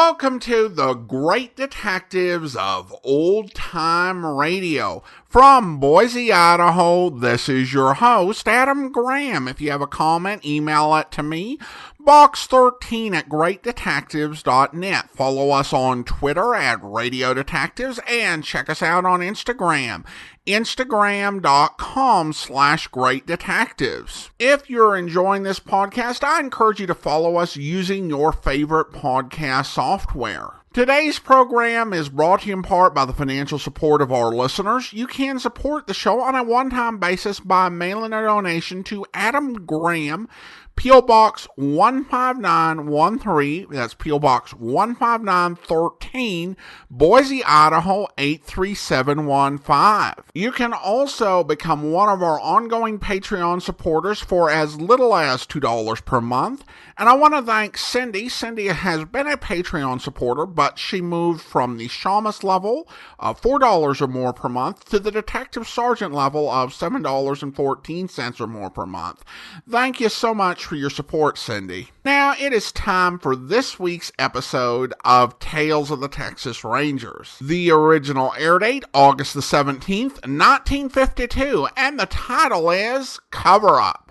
Welcome to the Great Detectives of Old Time Radio. From Boise, Idaho, this is your host, Adam Graham. If you have a comment, email it to me, box13 at greatdetectives.net. Follow us on Twitter at Radio Detectives and check us out on Instagram, instagram.com/greatdetectives. If you're enjoying this podcast, I encourage you to follow us using your favorite podcast software. Today's program is brought to you in part by the financial support of our listeners. You can support the show on a one-time basis by mailing a donation to Adam Graham, P.O. Box 15913, that's P.O. Box 15913, Boise, Idaho 83715. You can also become one of our ongoing Patreon supporters for as little as $2 per month. And I want to thank Cindy. Cindy has been a Patreon supporter, but she moved from the Shamus level of $4 or more per month to the Detective Sergeant level of $7.14 or more per month. Thank you so much for your support, Cindy. Now it is time for this week's episode of Tales of the Texas Rangers. The original air date, August the 17th, 1952, and the title is Cover Up.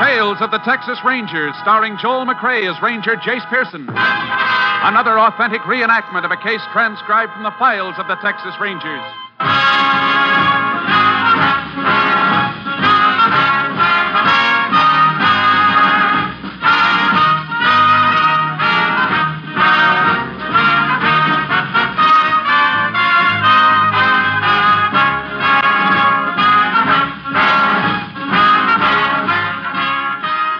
Tales of the Texas Rangers, starring Joel McCrea as Ranger Jace Pearson. Another authentic reenactment of a case transcribed from the files of the Texas Rangers.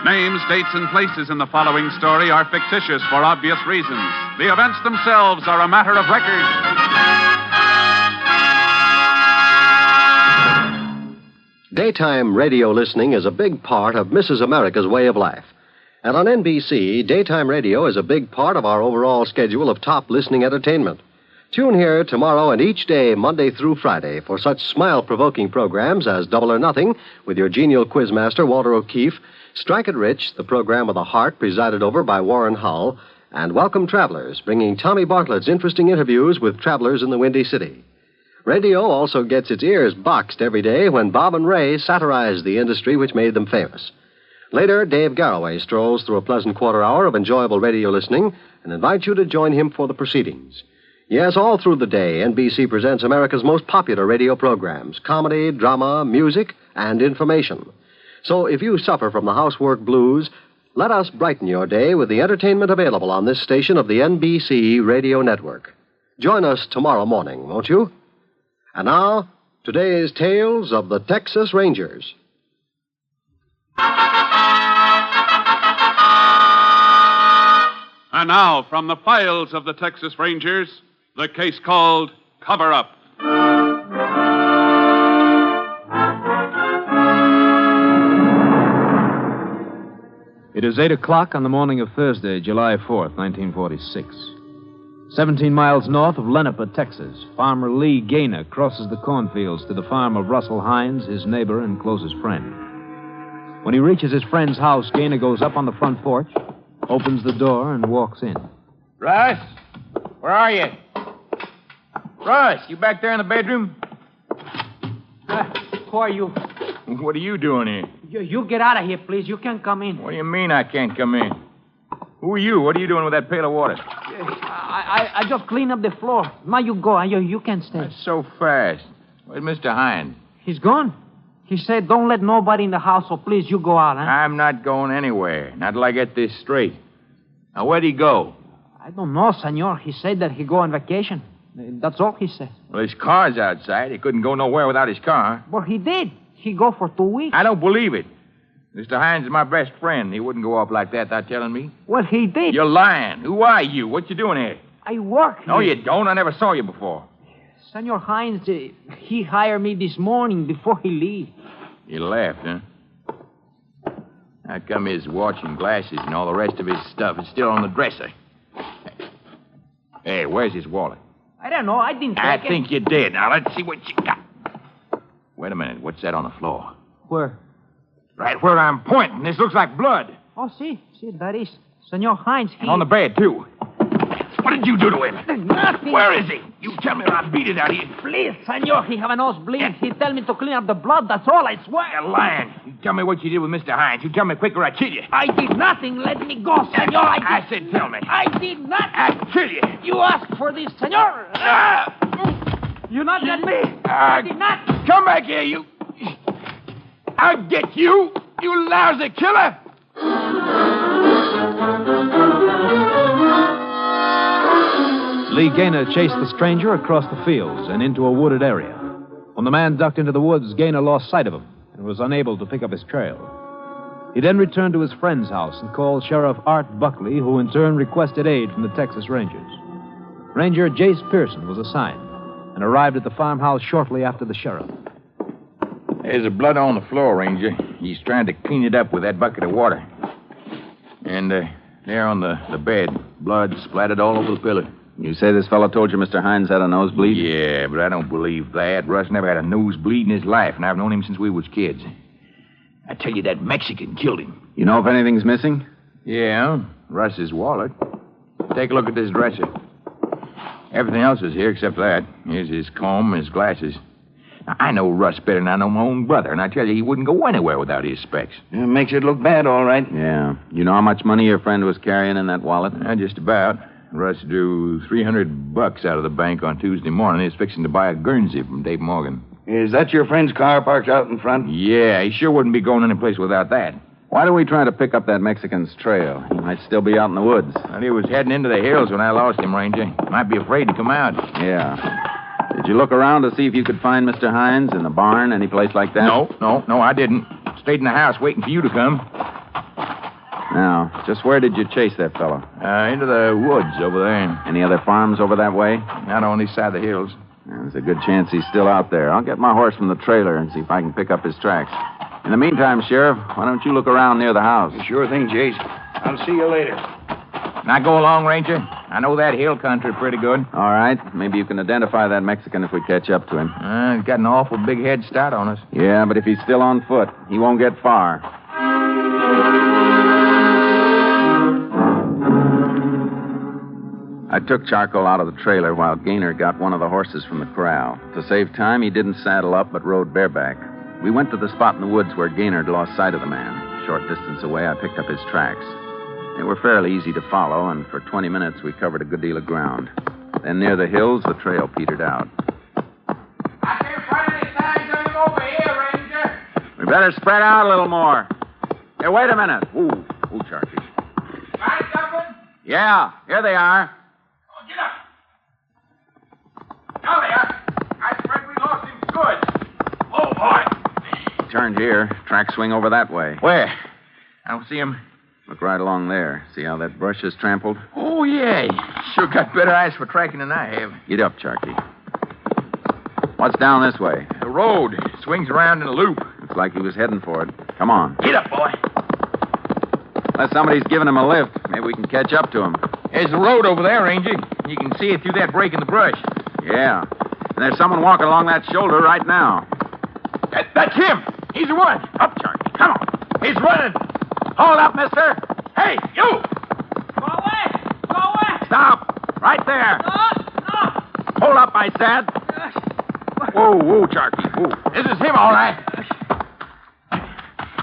Names, dates, and places in the following story are fictitious for obvious reasons. The events themselves are a matter of record. Daytime radio listening is a big part of Mrs. America's way of life. And on NBC, daytime radio is a big part of our overall schedule of top listening entertainment. Tune here tomorrow and each day, Monday through Friday, for such smile-provoking programs as Double or Nothing with your genial quizmaster, Walter O'Keefe, Strike It Rich, the program with a heart presided over by Warren Hull, and Welcome Travelers, bringing Tommy Bartlett's interesting interviews with travelers in the Windy City. Radio also gets its ears boxed every day when Bob and Ray satirize the industry which made them famous. Later, Dave Garroway strolls through a pleasant quarter hour of enjoyable radio listening and invites you to join him for the proceedings. Yes, all through the day, NBC presents America's most popular radio programs: comedy, drama, music, and information. So if you suffer from the housework blues, let us brighten your day with the entertainment available on this station of the NBC Radio Network. Join us tomorrow morning, won't you? And now, today's Tales of the Texas Rangers. And now, from the files of the Texas Rangers, the case called Cover Up. It is 8 o'clock on the morning of Thursday, July 4th, 1946. 17 miles north of Lenepa, Texas, farmer Lee Gaynor crosses the cornfields to the farm of Russell Hines, his neighbor and closest friend. When he reaches his friend's house, Gaynor goes up on the front porch, opens the door, and walks in. Russ, where are you? Russ, you back there in the bedroom? Who are you? What are you doing here? You get out of here, please. You can't come in. What do you mean I can't come in? Who are you? What are you doing with that pail of water? I just cleaned up the floor. Now you go. You can't stay. That's so fast. Where's Mr. Hines? He's gone. He said don't let nobody in the house, so please, you go out, huh? I'm not going anywhere. Not till I get this straight. Now, where'd he go? I don't know, senor. He said that he go on vacation. That's all he said. Well, his car's outside. He couldn't go nowhere without his car. Well, he did. He go for 2 weeks. I don't believe it. Mr. Hines is my best friend. He wouldn't go off like that without telling me. Well, he did. You're lying. Who are you? What you doing here? I work here. No, you don't. I never saw you before. Senor Hines, he hired me this morning before he leave. He left, huh? How come his watch and glasses and all the rest of his stuff is still on the dresser? Hey, where's his wallet? I don't know. I didn't take I it. think you did. Now, let's see what you got. Wait a minute. What's that on the floor? Where? Right where I'm pointing. This looks like blood. Oh, see, that is Senor Hines. And on the bed, too. What did you do to him? Nothing. Where is he? You tell me or I beat it out of you. Please, Senor, he have a nosebleed. He tell me to clean up the blood. That's all, I swear. You're lying. You tell me what you did with Mr. Hines. You tell me quick or I kill you. I did nothing. Let me go, Senor. I said tell me. I did nothing. I'll kill you. You asked for this, Senor. You not let me. I did not. Come back here, you. I'll get you, you lousy killer. Lee Gaynor chased the stranger across the fields and into a wooded area. When the man ducked into the woods, Gaynor lost sight of him and was unable to pick up his trail. He then returned to his friend's house and called Sheriff Art Buckley, who in turn requested aid from the Texas Rangers. Ranger Jace Pearson was assigned and arrived at the farmhouse shortly after the sheriff. There's blood on the floor, Ranger. He's trying to clean it up with that bucket of water. And there on the bed, blood splattered all over the pillow. You say this fellow told you Mr. Hines had a nosebleed? Yeah, but I don't believe that. Russ never had a nosebleed in his life, and I've known him since we was kids. I tell you, that Mexican killed him. You know if anything's missing? Yeah, Russ's wallet. Take a look at this dresser. Everything else is here except that. Here's his comb, his glasses. Now, I know Russ better than I know my own brother, and I tell you, he wouldn't go anywhere without his specs. It makes it look bad, all right. Yeah. You know how much money your friend was carrying in that wallet? Just about. Russ drew $300 out of the bank on Tuesday morning. He's fixing to buy a Guernsey from Dave Morgan. Is that your friend's car parked out in front? Yeah, he sure wouldn't be going anyplace without that. Why don't we try to pick up that Mexican's trail? He might still be out in the woods. Well, he was heading into the hills when I lost him, Ranger. Might be afraid to come out. Yeah. Did you look around to see if you could find Mr. Hines in the barn, any place like that? No, I didn't. Stayed in the house waiting for you to come. Now, just where did you chase that fellow? Into the woods over there. Any other farms over that way? Not on this side of the hills. There's a good chance he's still out there. I'll get my horse from the trailer and see if I can pick up his tracks. In the meantime, Sheriff, why don't you look around near the house? Sure thing, Jace. I'll see you later. Now go along, Ranger. I know that hill country pretty good. All right. Maybe you can identify that Mexican if we catch up to him. He's got an awful big head start on us. Yeah, but if he's still on foot, he won't get far. I took Charcoal out of the trailer while Gaynor got one of the horses from the corral. To save time, he didn't saddle up but rode bareback. We went to the spot in the woods where Gaynor lost sight of the man. A short distance away, I picked up his tracks. They were fairly easy to follow, and for 20 minutes we covered a good deal of ground. Then near the hills, the trail petered out. I can't find any signs of him over here, Ranger. We better spread out a little more. Hey, wait a minute. Ooh, Charky. Find something? Yeah, here they are. Oh, get up. Now they are. I swear we lost him good. Oh, boy. Turned here. Tracks swing over that way. Where? I don't see him. Look right along there. See how that brush is trampled? Oh, yeah. Sure got better eyes for tracking than I have. Get up, Charky. What's down this way? The road swings around in a loop. Looks like he was heading for it. Come on. Get up, boy. Unless somebody's giving him a lift, maybe we can catch up to him. There's the road over there, Ranger. You can see it through that break in the brush. Yeah. And there's someone walking along that shoulder right now. That's him. He's the one. Up, Charlie. Come on. He's running. Hold up, mister. Hey, you. Go away. Go away. Stop. Right there. No. Hold up, I said. Whoa, Charky. Whoa. This is him, all right.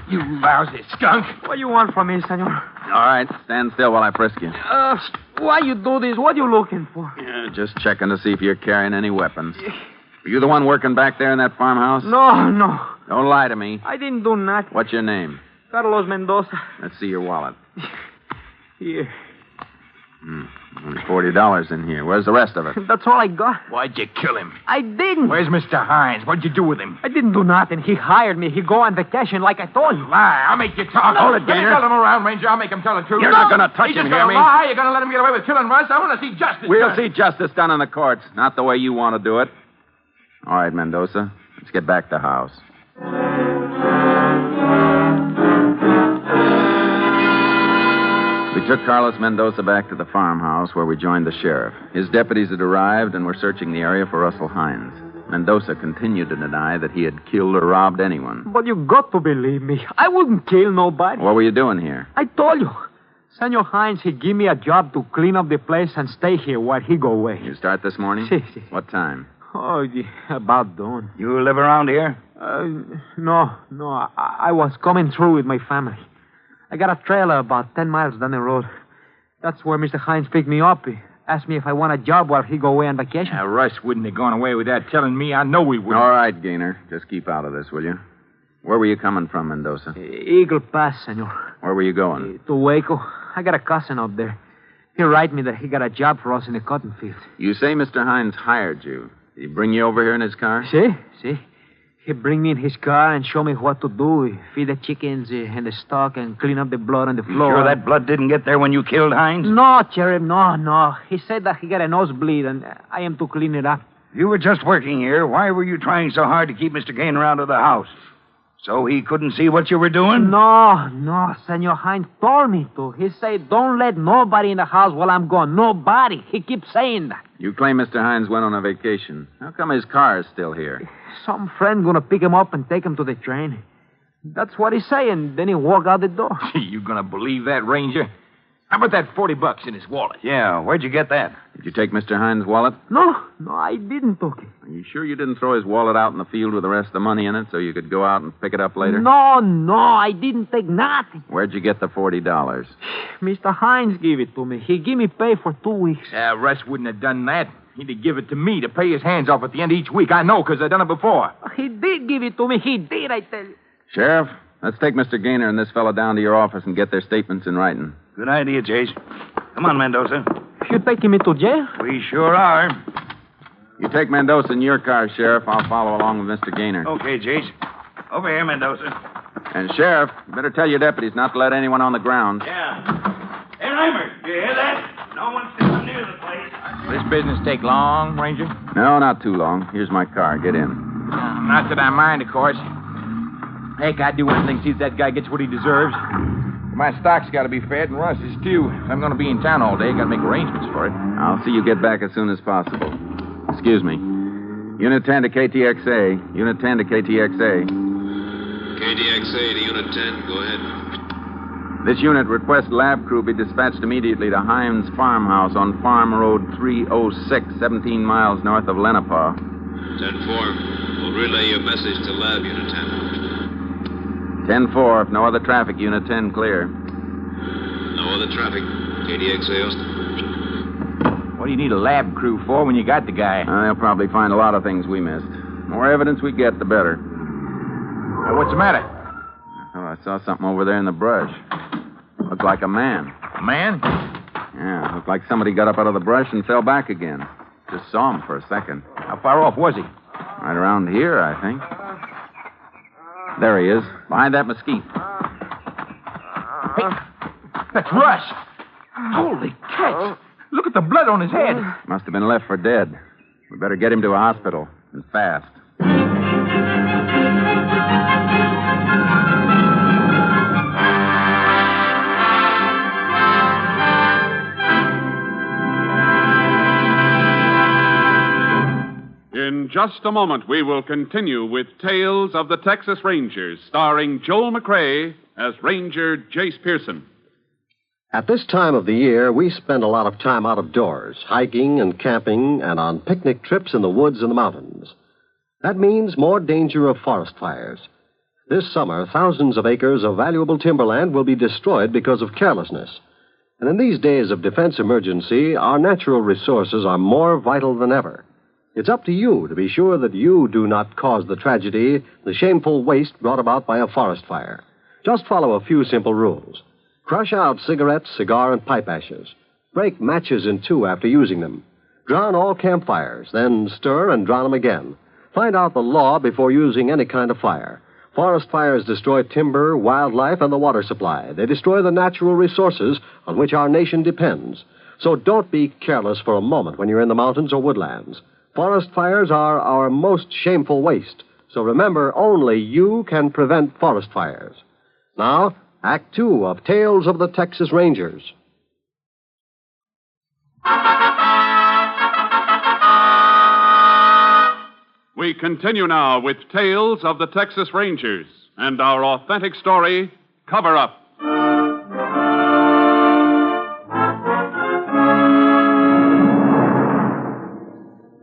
You lousy skunk. What do you want from me, senor? All right, stand still while I frisk you. Why you do this? What you looking for? Yeah, just checking to see if you're carrying any weapons. Are you the one working back there in that farmhouse? No. Don't lie to me. I didn't do nothing. What's your name? Carlos Mendoza. Let's see your wallet. Here. Only $40 in here. Where's the rest of it? That's all I got. Why'd you kill him? I didn't. Where's Mr. Hines? What'd you do with him? I didn't do nothing. He hired me. He go on vacation like I told you. Lie. I'll make you talk. Hold it, Let me Gaynor. tell him around, Ranger. I'll make him tell the truth. You're not going to touch He's him, just hear gonna me? lie. You're going to let him get away with killing Russ. I want to see justice We'll done. see justice done in the courts, not the way you want to do it. All right, Mendoza. Let's get back to the house. The We took Carlos Mendoza back to the farmhouse where we joined the sheriff. His deputies had arrived and were searching the area for Russell Hines. Mendoza continued to deny that he had killed or robbed anyone. But you got to believe me. I wouldn't kill nobody. What were you doing here? I told you. Senor Hines, he give me a job to clean up the place and stay here while he go away. You start this morning? Si. What time? Oh, yeah, about dawn. You live around here? No. I was coming through with my family. I got a trailer about 10 miles down the road. That's where Mr. Hines picked me up. He asked me if I want a job while he go away on vacation. Now, Russ wouldn't have gone away without telling me. I know he wouldn't. All right, Gaynor. Just keep out of this, will you? Where were you coming from, Mendoza? Eagle Pass, senor. Where were you going? To Waco. I got a cousin up there. He write me that he got a job for us in the cotton field. You say Mr. Hines hired you. Did he bring you over here in his car? See. He bring me in his car and show me what to do. He feed the chickens and the stock and clean up the blood on the floor. Sure that blood didn't get there when you killed Hines? No, Sheriff, no. He said that he got a nosebleed and I am to clean it up. You were just working here. Why were you trying so hard to keep Mr. Gaynor out of the house? So he couldn't see what you were doing? No, Senor Hines told me to. He said, don't let nobody in the house while I'm gone. Nobody. He keeps saying that. You claim Mr. Hines went on a vacation. How come his car is still here? Some friend gonna pick him up and take him to the train. That's what he's saying. Then he walk out the door. You gonna believe that, Ranger? How about that $40 in his wallet? Yeah, where'd you get that? Did you take Mr. Hines' wallet? No, I didn't take it. Are you sure you didn't throw his wallet out in the field with the rest of the money in it so you could go out and pick it up later? No, I didn't take nothing. Where'd you get the $40? Mr. Hines gave it to me. He gave me pay for 2 weeks. Russ wouldn't have done that. He'd have give it to me to pay his hands off at the end of each week. I know, because I've done it before. He did give it to me. He did, I tell you. Sheriff, let's take Mr. Gaynor and this fellow down to your office and get their statements in writing. Good idea, Jace. Come on, Mendoza. You taking me to jail? We sure are. You take Mendoza in your car, Sheriff. I'll follow along with Mr. Gaynor. Okay, Jace. Over here, Mendoza. And, Sheriff, you better tell your deputies not to let anyone on the ground. Yeah. Hey, Reimer, you hear that? No one's sitting near the place. This business take long, Ranger? No, not too long. Here's my car. Get in. Not that I mind, of course. Heck, I'd do anything to see if that guy gets what he deserves. My stock's got to be fed, and Russ's too. If I'm going to be in town all day, got to make arrangements for it. I'll see you get back as soon as possible. Excuse me. Unit 10 to KTXA. Unit 10 to KTXA. KTXA to Unit 10. Go ahead. This unit requests lab crew be dispatched immediately to Hines Farmhouse on Farm Road 306, 17 miles north of Lenapaw. 10-4. We'll relay your message to Lab Unit 10. 10-4. If no other traffic, Unit 10 clear. No other traffic. KDXA Austin. What do you need a lab crew for when you got the guy? They'll probably find a lot of things we missed. The more evidence we get, the better. What's the matter? Oh, I saw something over there in the brush. Looked like a man. A man? Yeah, looked like somebody got up out of the brush and fell back again. Just saw him for a second. How far off was he? Right around here, I think. There he is, behind that mesquite. Hey, that's Russ. Holy cats. Look at the blood on his head. Must have been left for dead. We better get him to a hospital, and fast. In just a moment, we will continue with Tales of the Texas Rangers, starring Joel McCrea as Ranger Jace Pearson. At this time of the year, we spend a lot of time out of doors, hiking and camping and on picnic trips in the woods and the mountains. That means more danger of forest fires. This summer, thousands of acres of valuable timberland will be destroyed because of carelessness. And in these days of defense emergency, our natural resources are more vital than ever. It's up to you to be sure that you do not cause the tragedy, the shameful waste brought about by a forest fire. Just follow a few simple rules. Crush out cigarettes, cigar, and pipe ashes. Break matches in two after using them. Drown all campfires, then stir and drown them again. Find out the law before using any kind of fire. Forest fires destroy timber, wildlife, and the water supply. They destroy the natural resources on which our nation depends. So don't be careless for a moment when you're in the mountains or woodlands. Forest fires are our most shameful waste. So remember, only you can prevent forest fires. Now, Act 2 of Tales of the Texas Rangers. We continue now with Tales of the Texas Rangers and our authentic story, Cover Up.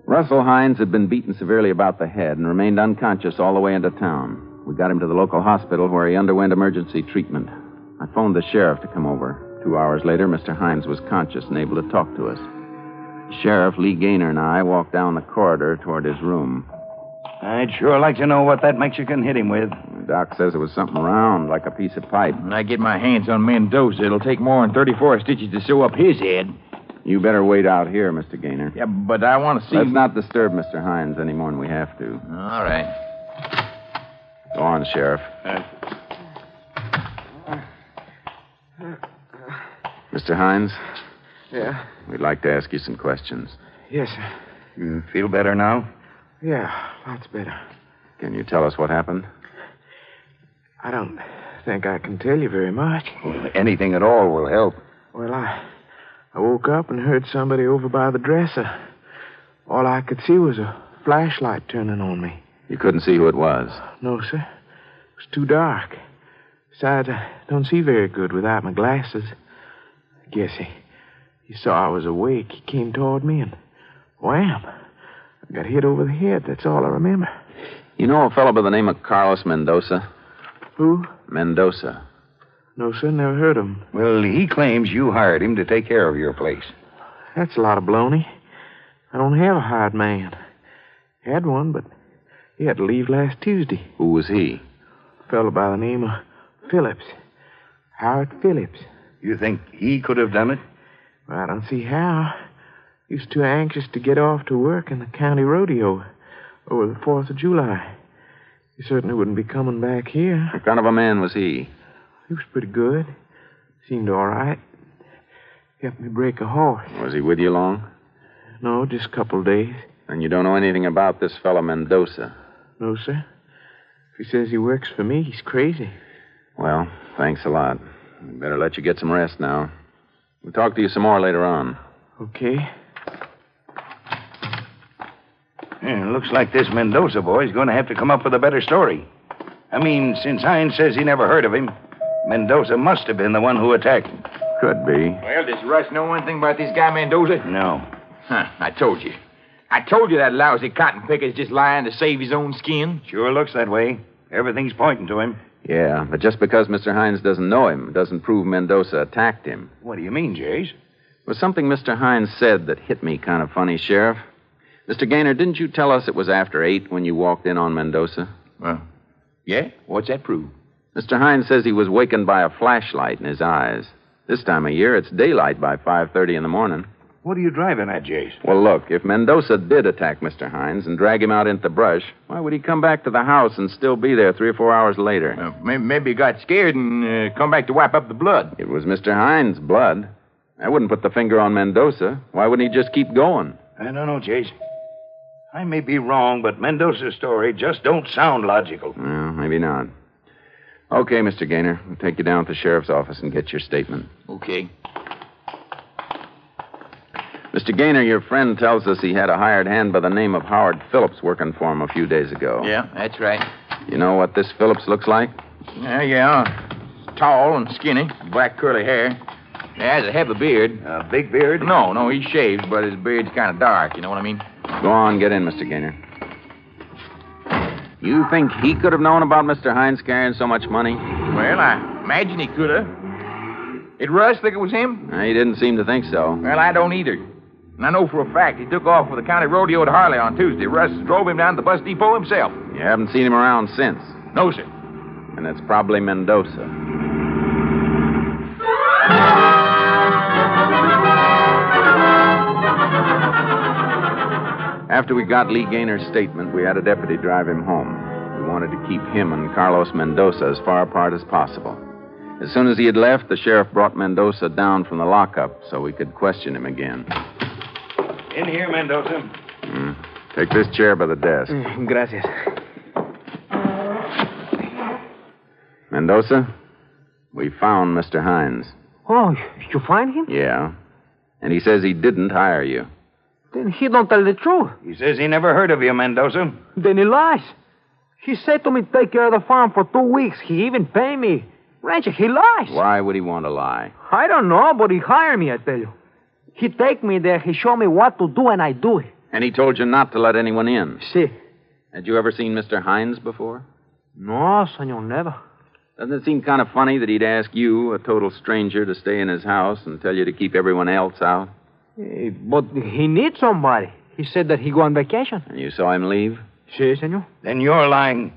Russell Hines had been beaten severely about the head and remained unconscious all the way into town. We got him to the local hospital where he underwent emergency treatment. I phoned the sheriff to come over. 2 hours later, Mr. Hines was conscious and able to talk to us. Sheriff Lee Gaynor and I walked down the corridor toward his room. I'd sure like to know what that Mexican hit him with. The doc says it was something round, like a piece of pipe. When I get my hands on Mendoza, it'll take more than 34 stitches to sew up his head. You better wait out here, Mr. Gaynor. Yeah, but I want to see... Let's not disturb Mr. Hines any more than we have to. All right. Go on, Sheriff. Mr. Hines? Yeah? We'd like to ask you some questions. Yes, sir. You feel better now? Yeah, lots better. Can you tell us what happened? I don't think I can tell you very much. Well, anything at all will help. Well, I woke up and heard somebody over by the dresser. All I could see was a flashlight turning on me. You couldn't see who it was? No, sir. It was too dark. Besides, I don't see very good without my glasses. I guess he saw I was awake. He came toward me and wham! I got hit over the head. That's all I remember. You know a fellow by the name of Carlos Mendoza? Who? Mendoza. No, sir. Never heard of him. Well, he claims you hired him to take care of your place. That's a lot of baloney. I don't have a hired man. Had one, but he had to leave last Tuesday. Who was he? A fellow by the name of Phillips. Howard Phillips. You think he could have done it? Well, I don't see how. He was too anxious to get off to work in the county rodeo over the 4th of July. He certainly wouldn't be coming back here. What kind of a man was he? He was pretty good. Seemed all right. Helped me break a horse. Was he with you long? No, just a couple of days. And you don't know anything about this fellow Mendoza? No, sir. If he says he works for me, he's crazy. Well, thanks a lot. We better let you get some rest now. We'll talk to you some more later on. Okay. Yeah, looks like this Mendoza boy's going to have to come up with a better story. I mean, since Hines says he never heard of him, Mendoza must have been the one who attacked him. Could be. Well, does Russ know one thing about this guy Mendoza? No. Huh, I told you. I told you that lousy cotton picker's just lying to save his own skin. Sure looks that way. Everything's pointing to him. Yeah, but just because Mr. Hines doesn't know him doesn't prove Mendoza attacked him. What do you mean, Jace? It was something Mr. Hines said that hit me kind of funny, Sheriff. Mr. Gaynor, didn't you tell us it was after 8 when you walked in on Mendoza? Well, yeah? What's that prove? Mr. Hines says he was wakened by a flashlight in his eyes. This time of year, it's daylight by 5:30 in the morning. What are you driving at, Jace? Well, look, if Mendoza did attack Mr. Hines and drag him out into the brush, why would he come back to the house and still be there 3 or 4 hours later? Maybe he got scared and come back to wipe up the blood. It was Mr. Hines' blood. I wouldn't put the finger on Mendoza. Why wouldn't he just keep going? I don't know, Jace. I may be wrong, but Mendoza's story just don't sound logical. Well, maybe not. Okay, Mr. Gaynor. We'll take you down to the sheriff's office and get your statement. Okay. Mr. Gaynor, your friend tells us he had a hired hand by the name of Howard Phillips working for him a few days ago. Yeah, that's right. You know what this Phillips looks like? Yeah. Tall and skinny, black curly hair. He has a heavy beard. A big beard? No, he shaves, but his beard's kind of dark, you know what I mean? Go on, get in, Mr. Gaynor. You think he could have known about Mr. Hines carrying so much money? Well, I imagine he could have. Did Russ think it was him? He didn't seem to think so. Well, I don't either. And I know for a fact he took off for the county rodeo at Harley on Tuesday. Russ drove him down to the bus depot himself. You haven't seen him around since? No, sir. And it's probably Mendoza. After we got Lee Gaynor's statement, we had a deputy drive him home. We wanted to keep him and Carlos Mendoza as far apart as possible. As soon as he had left, the sheriff brought Mendoza down from the lockup so we could question him again. In here, Mendoza. Take this chair by the desk. Gracias. Mendoza, we found Mr. Hines. Oh, you find him? Yeah. And he says he didn't hire you. Then he don't tell the truth. He says he never heard of you, Mendoza. Then he lies. He said to me take care of the farm for 2 weeks. He even pay me. Rancher, he lies. Why would he want to lie? I don't know, but he hired me, I tell you. He take me there, he show me what to do, and I do it. And he told you not to let anyone in. See. Had you ever seen Mr. Hines before? No, senor, never. Doesn't it seem kind of funny that he'd ask you, a total stranger, to stay in his house and tell you to keep everyone else out? But he needs somebody. He said that he go on vacation. And you saw him leave? Si, senor. Then you're lying.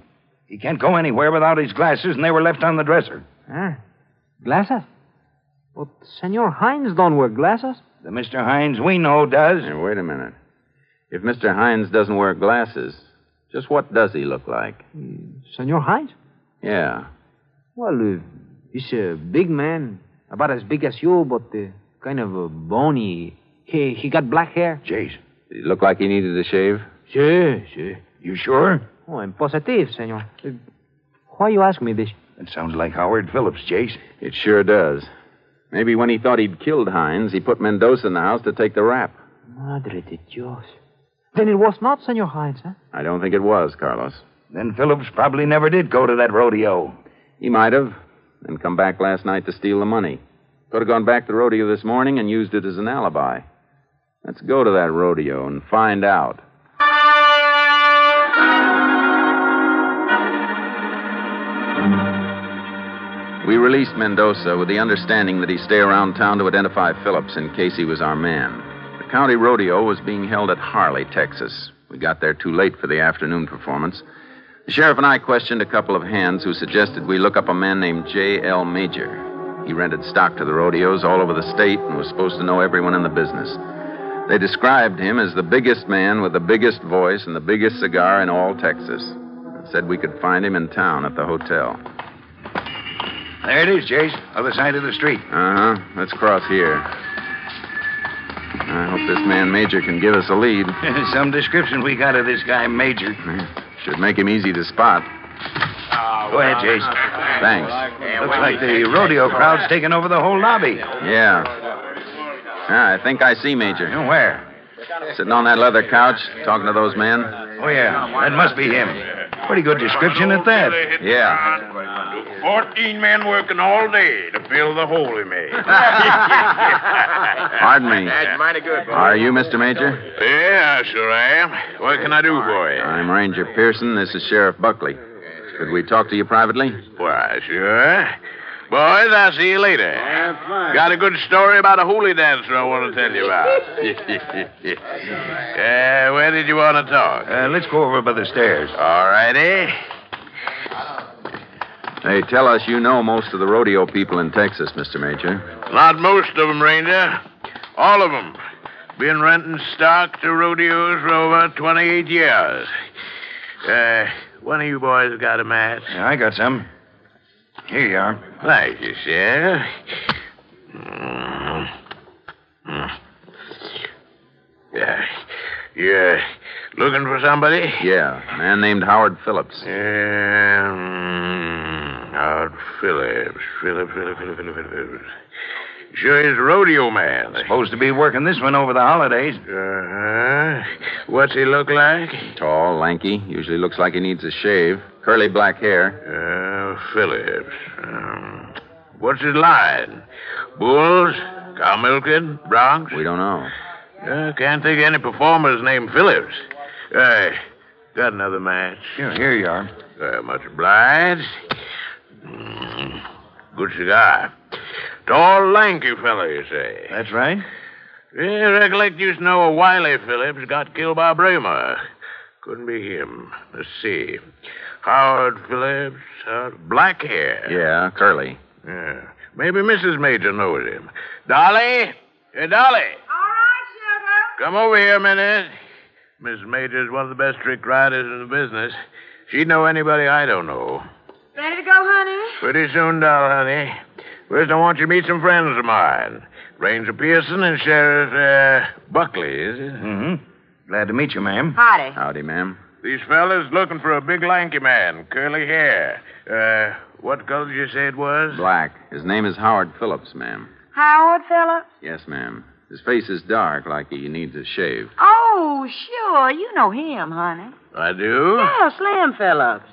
He can't go anywhere without his glasses, and they were left on the dresser. Glasses? But Senor Hines don't wear glasses. The Mr. Hines we know does. Hey, wait a minute. If Mr. Hines doesn't wear glasses, just what does he look like? Senor Hines? Yeah. Well, he's a big man, about as big as you, but kind of bony. He got black hair. Jace. Did he look like he needed a shave? Si. You sure? Oh, I'm positive, senor. Why you ask me this? That sounds like Howard Phillips, Jace. It sure does. Maybe when he thought he'd killed Hines, he put Mendoza in the house to take the rap. Madre de Dios. Then it was not Senor Hines, huh? I don't think it was, Carlos. Then Phillips probably never did go to that rodeo. He might have, then come back last night to steal the money. Could have gone back to the rodeo this morning and used it as an alibi. Let's go to that rodeo and find out. We released Mendoza with the understanding that he stay around town to identify Phillips in case he was our man. The county rodeo was being held at Harley, Texas. We got there too late for the afternoon performance. The sheriff and I questioned a couple of hands who suggested we look up a man named J.L. Major. He rented stock to the rodeos all over the state and was supposed to know everyone in the business. They described him as the biggest man with the biggest voice and the biggest cigar in all Texas. And said we could find him in town at the hotel. There it is, Jace. Other side of the street. Uh-huh. Let's cross here. I hope this man Major can give us a lead. Some description we got of this guy, Major. Should make him easy to spot. Go ahead, Jace. Thanks. Looks like the rodeo crowd's taking over the whole lobby. Yeah. I think I see Major. Where? Sitting on that leather couch, talking to those men. Oh, yeah. That must be him. Pretty good description at that. Yeah. 14 men working all day to fill the hole he made. Pardon me. That's mighty good, boy. Are you Mr. Major? Yeah, sure I am. What can I do for you? I'm Ranger Pearson. This is Sheriff Buckley. Could we talk to you privately? Why, sure. Boys, I'll see you later. Got a good story about a hoolie dancer I want to tell you about. Where did you want to talk? Let's go over by the stairs. All righty. They tell us you know most of the rodeo people in Texas, Mr. Major. Not most of them, Ranger. All of them. Been renting stock to rodeos for over 28 years. One of you boys got a match? Yeah, I got some. Here you are. Thank you, Sheriff. Yeah. You're looking for somebody? Yeah, a man named Howard Phillips. Howard Phillips. Phillips. Sure he's a rodeo man. Supposed to be working this one over the holidays. Uh-huh. What's he look like? Tall, lanky. Usually looks like he needs a shave. Curly black hair. Phillips. What's his line? Bulls? Cow milking? Bronx? We don't know. Can't think of any performers named Phillips. Got another match. Here you are. Much obliged. Good cigar. Tall, lanky fella, you say? That's right. Yeah, recollect you used to know a Wiley Phillips got killed by Bramer. Couldn't be him. Let's see. Howard Phillips, black hair. Yeah, curly. Yeah. Maybe Mrs. Major knows him. Dolly? Hey, Dolly. All right, sugar. Come over here a minute. Mrs. Major's one of the best trick riders in the business. She'd know anybody I don't know. Ready to go, honey? Pretty soon, doll, honey. First, I want you to meet some friends of mine. Ranger Pearson and Sheriff, Buckley, is it? Mm-hmm. Glad to meet you, ma'am. Howdy. Howdy, ma'am. These fellas looking for a big lanky man, curly hair. What color did you say it was? Black. His name is Howard Phillips, ma'am. Howard Phillips? Yes, ma'am. His face is dark, like he needs a shave. Oh, sure. You know him, honey. I do? Yeah, Slim Phillips.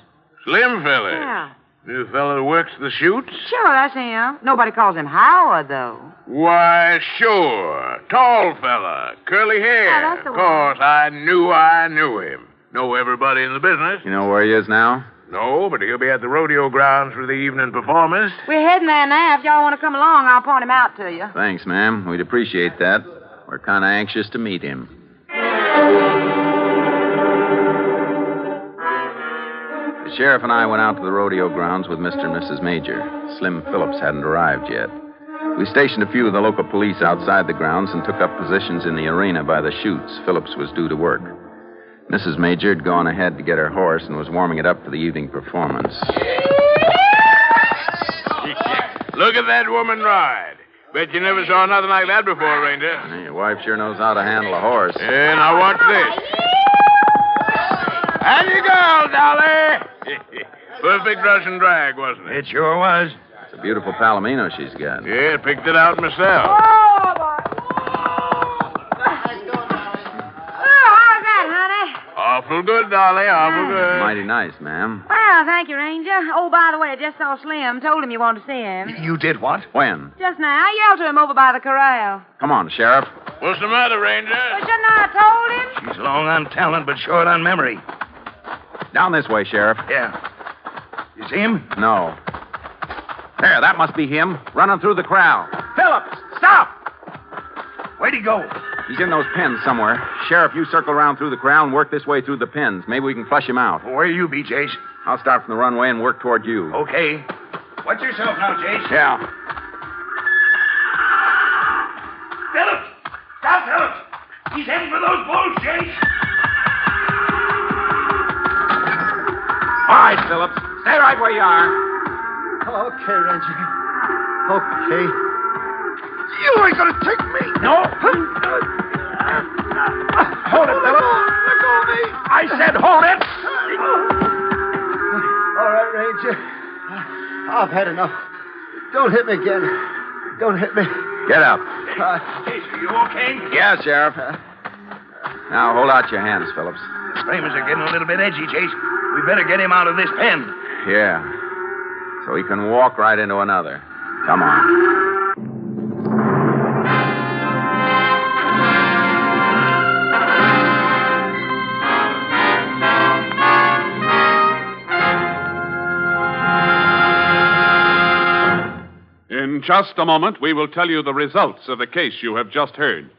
Slim fella. Yeah. New fella who works the chutes? Sure, that's him. Nobody calls him Howard, though. Why, sure. Tall fella. Curly hair. Yeah, that's the Of one. course, I knew him. Know everybody in the business. You know where he is now? No, but he'll be at the rodeo grounds for the evening performance. We're heading there now. If y'all want to come along, I'll point him out to you. Thanks, ma'am. We'd appreciate that. We're kind of anxious to meet him. The sheriff and I went out to the rodeo grounds with Mr. and Mrs. Major. Slim Phillips hadn't arrived yet. We stationed a few of the local police outside the grounds and took up positions in the arena by the chutes. Phillips was due to work. Mrs. Major had gone ahead to get her horse and was warming it up for the evening performance. Look at that woman ride. Bet you never saw nothing like that before, Ranger. Hey, your wife sure knows how to handle a horse. Yeah, now watch this. And you go, Dolly. Perfect rush and drag, wasn't it? It sure was. It's a beautiful palomino she's got. Yeah, picked it out myself. Oh, how's that, honey? Awful good, Dolly, awful good. Mighty nice, ma'am. Well, thank you, Ranger. Oh, by the way, I just saw Slim. Told him you wanted to see him. You did what? When? Just now. I yelled to him over by the corral. Come on, Sheriff. What's the matter, Ranger? Well, shouldn't I have told him? She's long on talent, but short on memory. Down this way, Sheriff. Yeah. You see him? No. There, that must be him. Running through the crowd. Phillips, stop! Where'd he go? He's in those pens somewhere. Sheriff, you circle around through the crowd and work this way through the pens. Maybe we can flush him out. Where you be, Jace? I'll start from the runway and work toward you. Okay. Watch yourself now, Jace. Yeah. Phillips! Stop, Phillips! He's heading for those bulls, Jace! All right, Phillips. Stay right where you are. Okay, Ranger. Okay. You ain't gonna take me! No. Hold it, Phillips. Let go of me! I said hold it. All right, Ranger. I've had enough. Don't hit me again. Don't hit me. Get up. Jace, are you okay? Yeah, Sheriff. Now, hold out your hands, Phillips. The framers are getting a little bit edgy, Jace. We better get him out of this pen. Yeah. So he can walk right into another. Come on. In just a moment, we will tell you the results of the case you have just heard.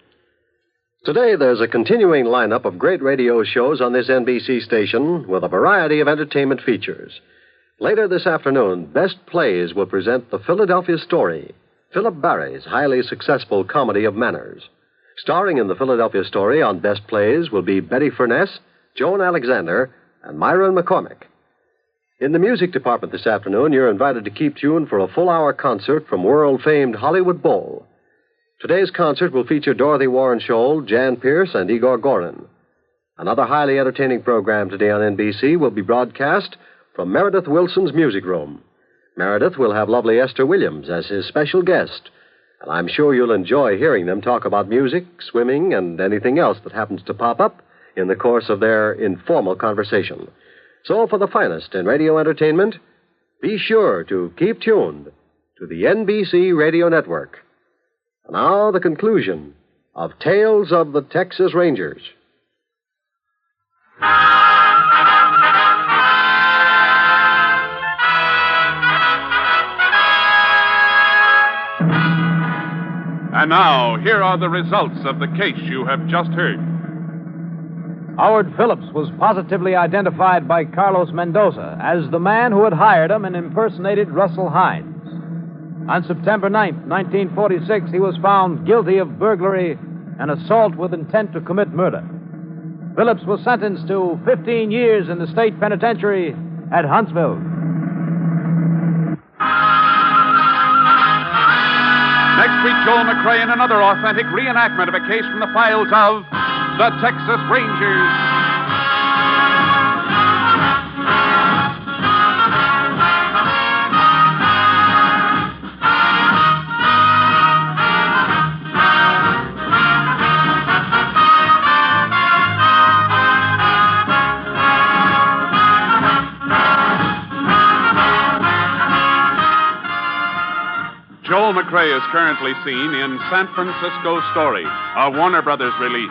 Today, there's a continuing lineup of great radio shows on this NBC station with a variety of entertainment features. Later this afternoon, Best Plays will present The Philadelphia Story, Philip Barry's highly successful comedy of manners. Starring in The Philadelphia Story on Best Plays will be Betty Furness, Joan Alexander, and Myron McCormick. In the music department this afternoon, you're invited to keep tuned for a full-hour concert from world-famed Hollywood Bowl. Today's concert will feature Dorothy Warren Scholl, Jan Pierce, and Igor Gorin. Another highly entertaining program today on NBC will be broadcast from Meredith Wilson's Music Room. Meredith will have lovely Esther Williams as his special guest, and I'm sure you'll enjoy hearing them talk about music, swimming, and anything else that happens to pop up in the course of their informal conversation. So, for the finest in radio entertainment, be sure to keep tuned to the NBC Radio Network. Now, the conclusion of Tales of the Texas Rangers. And now, here are the results of the case you have just heard. Howard Phillips was positively identified by Carlos Mendoza as the man who had hired him and impersonated Russell Hines. On September 9th, 1946, he was found guilty of burglary and assault with intent to commit murder. Phillips was sentenced to 15 years in the state penitentiary at Huntsville. Next week, Joel McCrea in another authentic reenactment of a case from the files of the Texas Rangers. Joel McCrea is currently seen in San Francisco Story, a Warner Brothers release.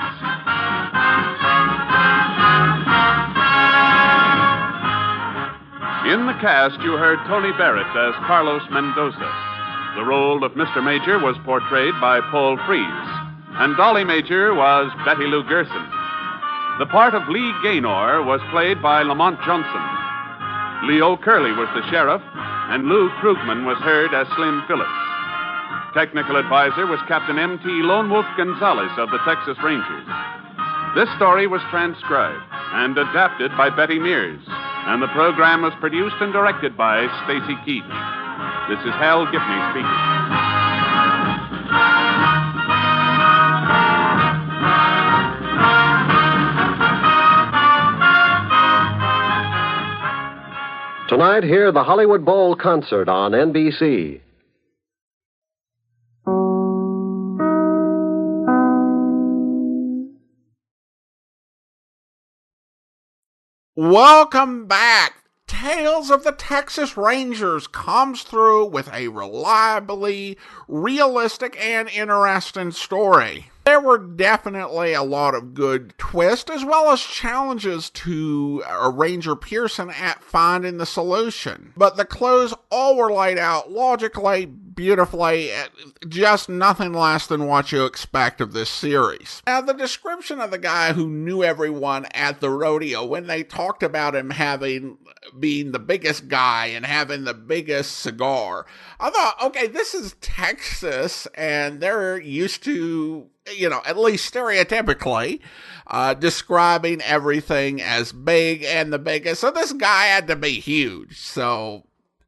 In the cast, you heard Tony Barrett as Carlos Mendoza. The role of Mr. Major was portrayed by Paul Frees, and Dolly Major was Betty Lou Gerson. The part of Lee Gaynor was played by Lamont Johnson. Leo Curley was the sheriff, and Lou Krugman was heard as Slim Phillips. Technical advisor was Captain M.T. Lone Wolf Gonzalez of the Texas Rangers. This story was transcribed and adapted by Betty Mears, and the program was produced and directed by Stacy Keach. This is Hal Gibney speaking. Tonight, hear the Hollywood Bowl concert on NBC. Welcome back. Tales of the Texas Rangers comes through with a reliably realistic and interesting story. There were definitely a lot of good twists as well as challenges to Ranger Pearson at finding the solution. But the clues all were laid out logically, beautifully, just nothing less than what you expect of this series. Now, the description of the guy who knew everyone at the rodeo when they talked about him being the biggest guy and having the biggest cigar, I thought, okay, this is Texas and they're used to, at least stereotypically, describing everything as big and the biggest. So this guy had to be huge. So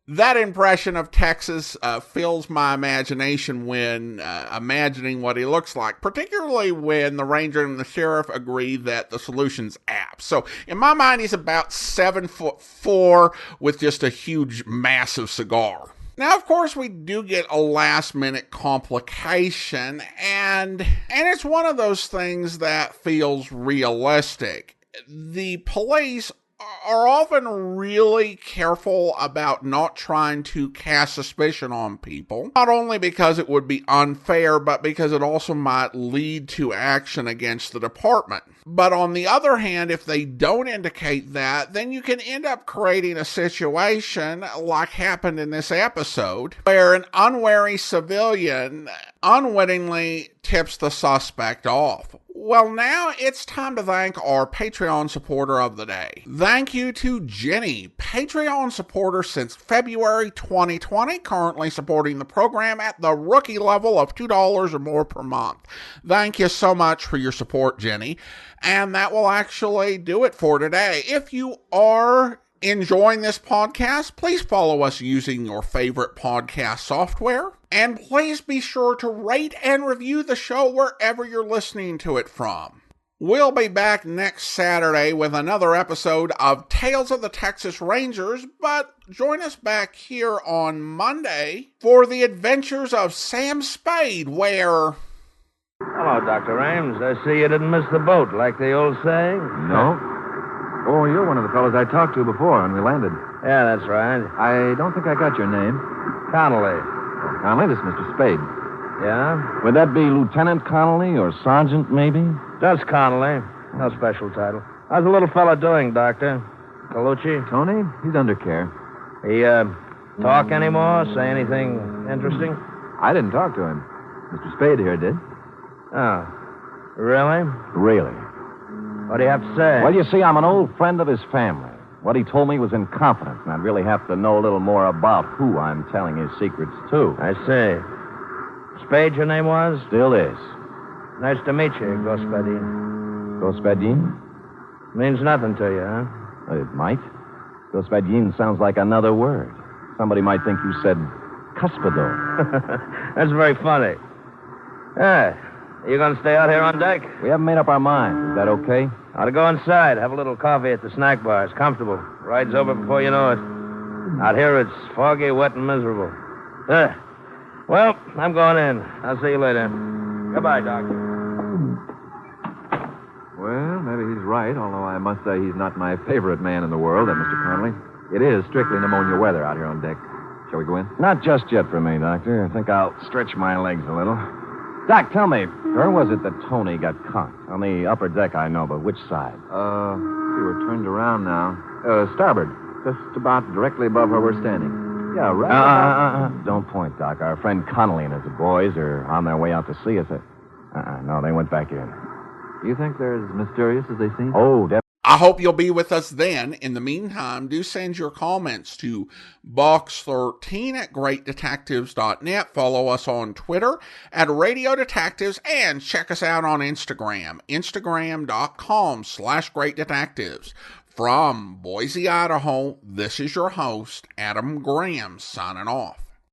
that impression of Texas fills my imagination when imagining what he looks like, particularly when the ranger and the sheriff agree that the solution's apt. So in my mind, he's about 7'4" with just a huge, massive cigar. Now, of course, we do get a last-minute complication, and it's one of those things that feels realistic. The police are often really careful about not trying to cast suspicion on people, not only because it would be unfair, but because it also might lead to action against the department. But on the other hand, if they don't indicate that, then you can end up creating a situation like happened in this episode, where an unwary civilian unwittingly tips the suspect off. Well, now it's time to thank our Patreon supporter of the day. Thank you to Jenny, Patreon supporter since February 2020, currently supporting the program at the rookie level of $2 or more per month. Thank you so much for your support, Jenny. And that will actually do it for today. If you are enjoying this podcast, please follow us using your favorite podcast software. And please be sure to rate and review the show wherever you're listening to it from. We'll be back next Saturday with another episode of Tales of the Texas Rangers, but join us back here on Monday for the adventures of Sam Spade, where... Hello, Dr. Ames. I see you didn't miss the boat, like the old saying. No. Oh, you're one of the fellows I talked to before when we landed. Yeah, that's right. I don't think I got your name. Connolly. Connolly, this is Mr. Spade. Yeah? Would that be Lieutenant Connolly or Sergeant, maybe? Just Connolly. No special title. How's the little fella doing, Doctor? Colucci? Tony? He's under care. He, talk anymore? Say anything interesting? I didn't talk to him. Mr. Spade here did. Oh. Really? Really. What do you have to say? Well, you see, I'm an old friend of his family. What he told me was in confidence, and I'd really have to know a little more about who I'm telling his secrets to. I see. Spade, your name was? Still is. Nice to meet you, Gospodin. Gospodin? Means nothing to you, huh? It might. Gospodin sounds like another word. Somebody might think you said cuspidor. That's very funny. Hey, you going to stay out here on deck? We haven't made up our minds. Is that okay? Ought to go inside, have a little coffee at the snack bar. It's comfortable. Ride's over before you know it. Out here, it's foggy, wet, and miserable. Well, I'm going in. I'll see you later. Goodbye, Doctor. Well, maybe he's right, although I must say he's not my favorite man in the world, that Mr. Connolly. It is strictly pneumonia weather out here on deck. Shall we go in? Not just yet for me, Doctor. I think I'll stretch my legs a little. Doc, tell me, where was it that Tony got caught? On the upper deck, I know, but which side? See, we're turned around now. Starboard. Just about directly above where we're standing. Yeah, right. Don't point, Doc. Our friend Connolly and his boys are on their way out to see us. No, they went back in. You think they're as mysterious as they seem? Oh, definitely. I hope you'll be with us then. In the meantime, do send your comments to box13 at greatdetectives.net. Follow us on Twitter at Radio Detectives and check us out on Instagram, instagram.com/greatdetectives. From Boise, Idaho, this is your host, Adam Graham, signing off.